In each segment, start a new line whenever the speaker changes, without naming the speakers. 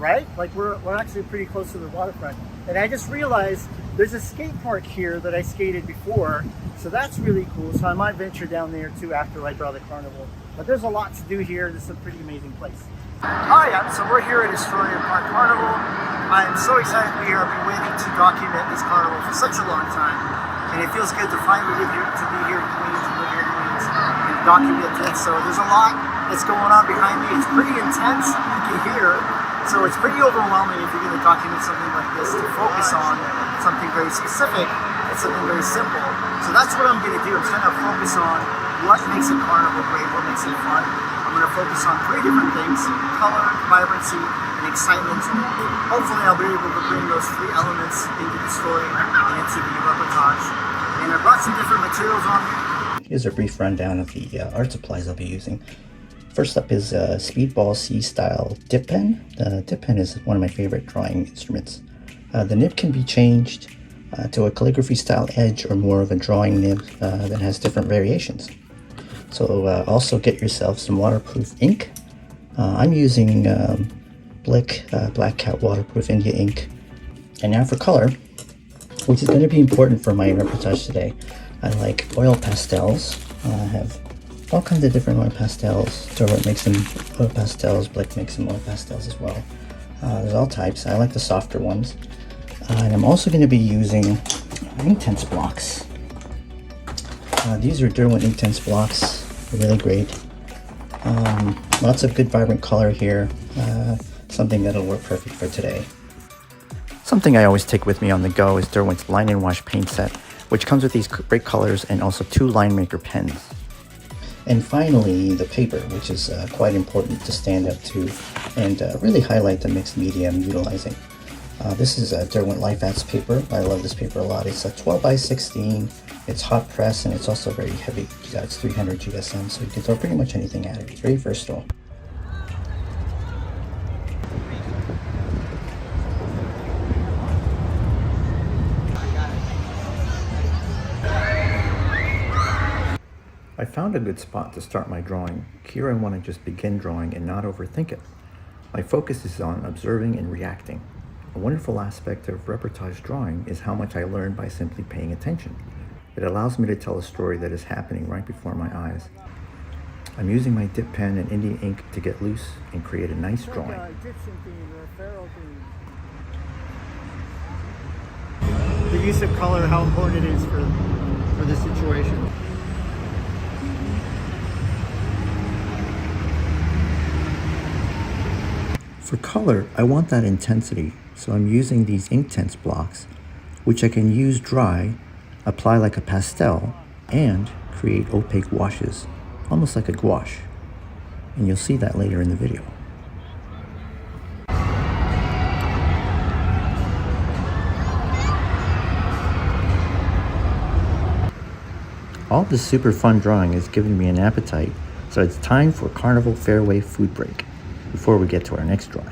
right? Like we're actually pretty close to the waterfront. And I just realized there's a skate park here that I skated before. So that's really cool. So I might venture down there too after I draw the carnival. But there's a lot to do here. This is a pretty amazing place. Hi, so we're here at Astoria Park Carnival. I'm so excited to be here. I've been waiting to document this carnival for such a long time. And it feels good to finally be here in Queens, and live here in Queens, and document it. So there's a lot that's going on behind me. It's pretty intense, you can hear. So it's pretty overwhelming if you're going to document something like this, to focus on something very specific and something very simple. So that's what I'm going to do. I'm trying to focus on what makes a carnival great, what makes it fun. I'm going to focus on 3 different things: color, vibrancy, and excitement. Hopefully I'll be able to bring those 3 elements into the story and into the reportage. And I brought some different materials on here.
Here's a brief rundown of the art supplies I'll be using. First up is a Speedball C-style dip pen. The dip pen is one of my favorite drawing instruments. The nib can be changed to a calligraphy style edge or more of a drawing nib that has different variations. So also get yourself some waterproof ink. I'm using Blick Black Cat Waterproof India ink. And now for color, which is going to be important for my reportage today. I like oil pastels. I have all kinds of different oil pastels. Derwent makes some oil pastels, Blick makes some oil pastels as well. There's all types. I like the softer ones. And I'm also going to be using Inktense blocks. These are Derwent Inktense blocks. They're really great. Lots of good vibrant color here. Something that'll work perfect for today. Something I always take with me on the go is Derwent's Line and Wash paint set, which comes with these great colors and also 2 line maker pens. And finally, the paper, which is quite important to stand up to and really highlight the mixed media I'm utilizing. This is a Derwent Life Arts paper. I love this paper a lot. It's a 12 by 16. It's hot press and it's also very heavy. It's 300 GSM, so you can throw pretty much anything at it. It's very versatile. I found a good spot to start my drawing. Here I want to just begin drawing and not overthink it. My focus is on observing and reacting. A wonderful aspect of reportage drawing is how much I learn by simply paying attention. It allows me to tell a story that is happening right before my eyes. I'm using my dip pen and India ink to get loose and create a nice drawing.
The use of color, how important it is for this situation.
For color, I want that intensity, so I'm using these Inktense blocks, which I can use dry, apply like a pastel, and create opaque washes, almost like a gouache. And you'll see that later in the video. All this super fun drawing has given me an appetite, so it's time for Carnival Fairway food break before we get to our next drawing.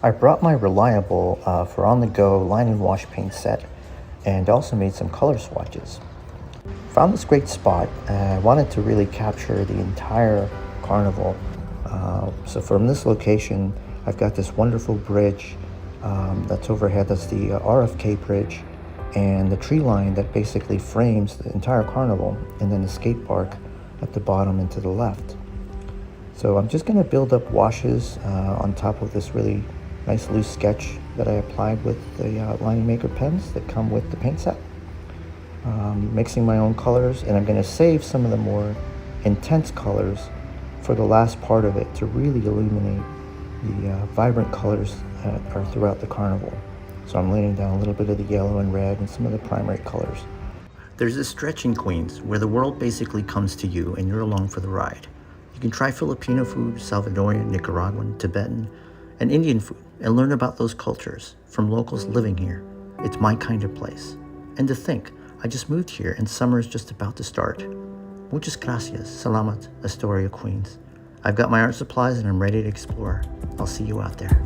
I brought my reliable for on-the-go line and wash paint set and also made some color swatches. Found this great spot. I wanted to really capture the entire carnival. So from this location, I've got this wonderful bridge that's overhead. That's the RFK bridge, and the tree line that basically frames the entire carnival, and then the skate park at the bottom and to the left. So I'm just going to build up washes on top of this really nice loose sketch that I applied with the line maker pens that come with the paint set. Mixing my own colors, and I'm going to save some of the more intense colors for the last part of it to really illuminate the vibrant colors that are throughout the carnival. So I'm laying down a little bit of the yellow and red and some of the primary colors. There's this stretch in Queens where the world basically comes to you and you're along for the ride. You can try Filipino food, Salvadorian, Nicaraguan, Tibetan, and Indian food and learn about those cultures from locals living here. It's my kind of place. And to think, I just moved here and summer is just about to start. Muchas gracias, salamat, Astoria, Queens. I've got my art supplies and I'm ready to explore. I'll see you out there.